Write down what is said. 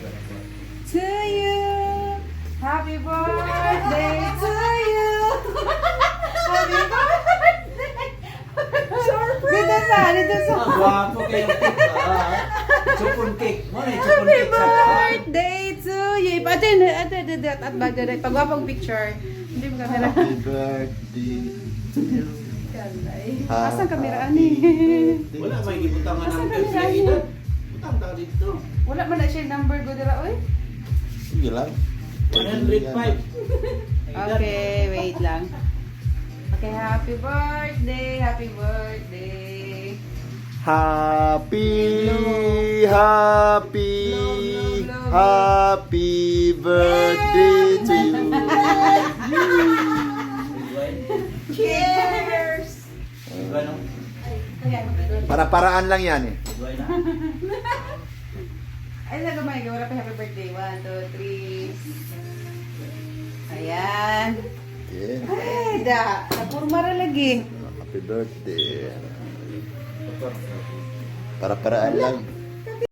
To you. Happy birthday to you. Happy birthday. Surprise. Dito sa. Ang gwapo kayong cake. Chupon cake. Mo na chupon Happy cake sa birthday to you. At bagay pagwapong picture. Hindi mo kamera. Happy birthday to you. Asan kamera ani? Wala may gibutangan Asan ng ka girls na nila, edad. Butang ta dito. Wala man na siya number ko dira oy. Sige lang. 105. Okay, wait lang. Okay, happy birthday, happy birthday. Happy, Blow. happy birthday to you. Cheers! Ganun. Para-paraan lang yan eh. Duway na. Ay, nagamay ka. Wala pa happy birthday. 1, 2, 3. Ayan. Okay. Ay, da. Napurmara lagi. Happy birthday. Para-paraan lang.